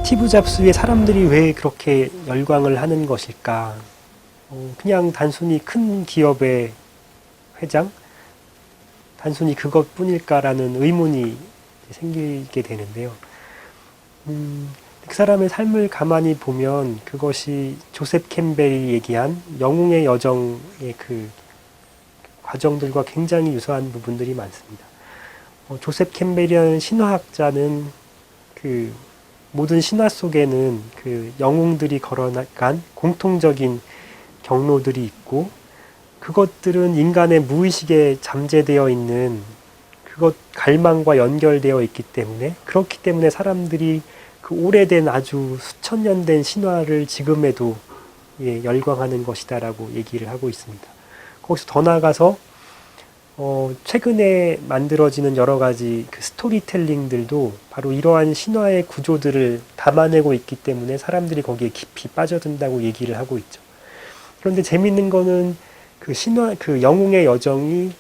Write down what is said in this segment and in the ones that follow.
스티브 잡스의 사람들이 왜 그렇게 열광을 하는 것일까? 그냥 단순히 큰 기업의 회장? 단순히 그것뿐일까라는 의문이 생기게 되는데요. 그 사람의 삶을 가만히 보면 그것이 조셉 캠벨이 얘기한 영웅의 여정의 그 과정들과 굉장히 유사한 부분들이 많습니다. 조셉 캠벨이라는 신화학자는 그 모든 신화 속에는 그 영웅들이 걸어간 공통적인 경로들이 있고 그것들은 인간의 무의식에 잠재되어 있는 그것 갈망과 연결되어 있기 때문에 그렇기 때문에 사람들이 그 오래된 아주 수천 년 된 신화를 지금에도 열광하는 것이다라고 얘기를 하고 있습니다. 거기서 더 나아가서 최근에 만들어지는 여러 가지 그 스토리텔링들도 바로 이러한 신화의 구조들을 담아내고 있기 때문에 사람들이 거기에 깊이 빠져든다고 얘기를 하고 있죠. 그런데 재밌는 거는 그 신화, 그 영웅의 여정이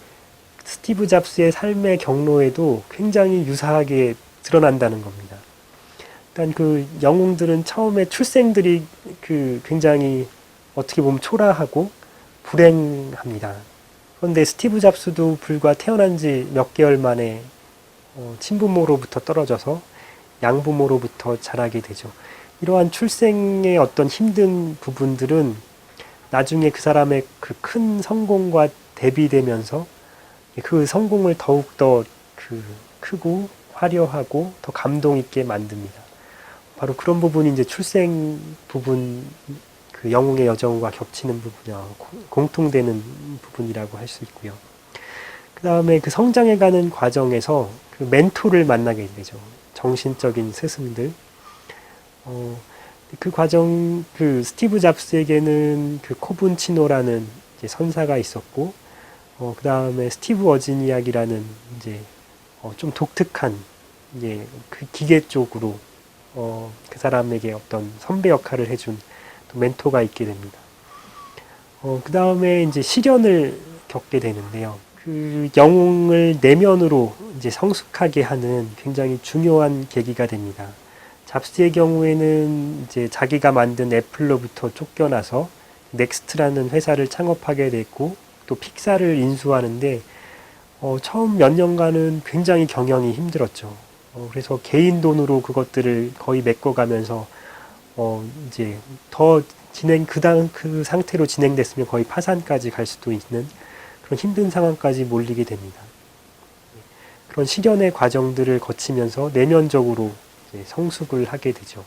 스티브 잡스의 삶의 경로에도 굉장히 유사하게 드러난다는 겁니다. 일단 그 영웅들은 처음에 출생들이 그 굉장히 어떻게 보면 초라하고 불행합니다. 그런데 스티브 잡스도 불과 태어난 지 몇 개월 만에 친부모로부터 떨어져서 양부모로부터 자라게 되죠. 이러한 출생의 어떤 힘든 부분들은 나중에 그 사람의 그 큰 성공과 대비되면서 그 성공을 더욱더 그 크고 화려하고 더 감동 있게 만듭니다. 바로 그런 부분이 이제 출생 부분, 그 영웅의 여정과 겹치는 부분이야 공통되는 부분이라고 할 수 있고요. 그 다음에 그 성장해가는 과정에서 그 멘토를 만나게 되죠. 정신적인 스승들. 그 과정, 그 스티브 잡스에게는 그 코분치노라는 이제 선사가 있었고, 그 다음에 스티브 워즈니악이라는 이제 좀 독특한 이제 그 기계 쪽으로 그 사람에게 어떤 선배 역할을 해준 또 멘토가 있게 됩니다. 그 다음에 이제 시련을 겪게 되는데요. 그 영웅을 내면으로 이제 성숙하게 하는 굉장히 중요한 계기가 됩니다. 잡스의 경우에는 이제 자기가 만든 애플로부터 쫓겨나서 넥스트라는 회사를 창업하게 됐고 또 픽사를 인수하는데 처음 몇 년간은 굉장히 경영이 힘들었죠. 그래서 개인 돈으로 그것들을 거의 메꿔가면서 이제 더 그 상태로 진행됐으면 거의 파산까지 갈 수도 있는 그런 힘든 상황까지 몰리게 됩니다. 그런 시련의 과정들을 거치면서 내면적으로 성숙을 하게 되죠.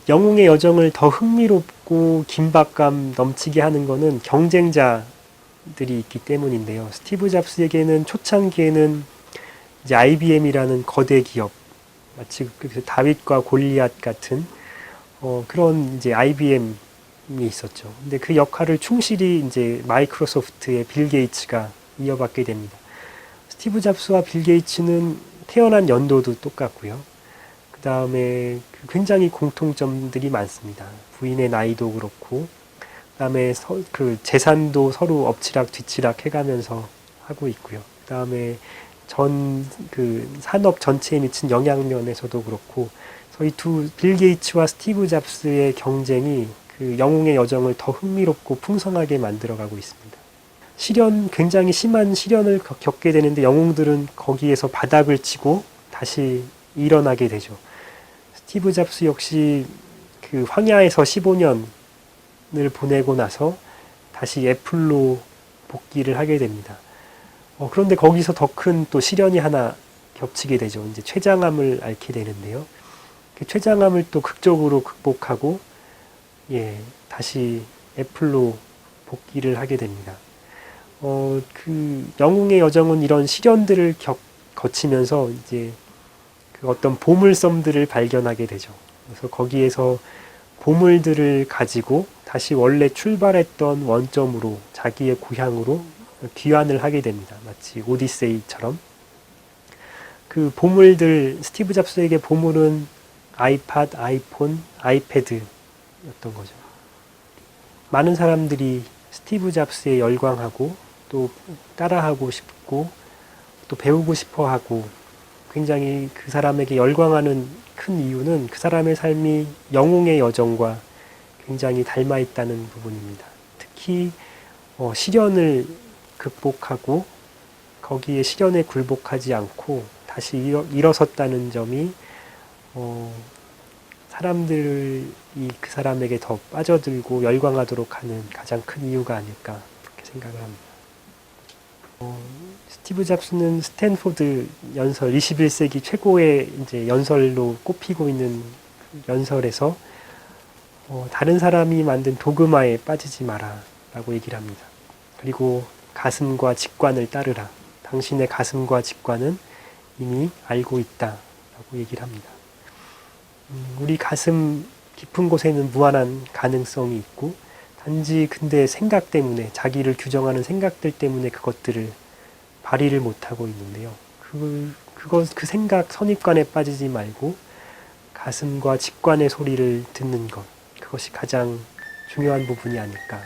영웅의 여정을 더 흥미롭고 긴박감 넘치게 하는 것은 경쟁자들이 있기 때문인데요. 스티브 잡스에게는 초창기에는 이제 IBM이라는 거대 기업, 마치 다윗과 골리앗 같은 그런 이제 IBM이 있었죠. 근데 그 역할을 충실히 이제 마이크로소프트의 빌 게이츠가 이어받게 됩니다. 스티브 잡스와 빌 게이츠는 태어난 연도도 똑같고요. 그 다음에 굉장히 공통점들이 많습니다. 부인의 나이도 그렇고, 그 다음에 그 재산도 서로 엎치락 뒤치락 해가면서 하고 있고요. 그 다음에 그 산업 전체에 미친 영향면에서도 그렇고, 이 빌 게이츠와 스티브 잡스의 경쟁이 그 영웅의 여정을 더 흥미롭고 풍성하게 만들어가고 있습니다. 굉장히 심한 시련을 겪게 되는데 영웅들은 거기에서 바닥을 치고 다시 일어나게 되죠. 스티브 잡스 역시 그 황야에서 15년을 보내고 나서 다시 애플로 복귀를 하게 됩니다. 그런데 거기서 더 큰 또 시련이 하나 겹치게 되죠. 이제 췌장암을 앓게 되는데요. 그 췌장암을 또 극적으로 극복하고 다시 애플로 복귀를 하게 됩니다. 그 영웅의 여정은 이런 시련들을 거치면서 이제 그 어떤 보물섬들을 발견하게 되죠. 그래서 거기에서 보물들을 가지고 다시 원래 출발했던 원점으로 자기의 고향으로 귀환을 하게 됩니다. 마치 오디세이처럼. 그 보물들, 스티브 잡스에게 보물은 아이팟, 아이폰, 아이패드였던 거죠. 많은 사람들이 스티브 잡스에 열광하고 또 따라하고 싶고 또 배우고 싶어 하고 굉장히 그 사람에게 열광하는 큰 이유는 그 사람의 삶이 영웅의 여정과 굉장히 닮아 있다는 부분입니다. 특히 시련을 극복하고 거기에 시련에 굴복하지 않고 다시 일어섰다는 점이 사람들이 그 사람에게 더 빠져들고 열광하도록 하는 가장 큰 이유가 아닐까 그렇게 생각을 합니다. 스티브 잡스는 스탠포드 연설, 21세기 최고의 이제 연설로 꼽히고 있는 연설에서 다른 사람이 만든 도그마에 빠지지 마라 라고 얘기를 합니다. 그리고 가슴과 직관을 따르라. 당신의 가슴과 직관은 이미 알고 있다 라고 얘기를 합니다. 우리 가슴 깊은 곳에는 무한한 가능성이 있고 단지 근데 생각 때문에 자기를 규정하는 생각들 때문에 그것들을 발휘를 못하고 있는데요. 그 생각 선입관에 빠지지 말고 가슴과 직관의 소리를 듣는 것 그것이 가장 중요한 부분이 아닐까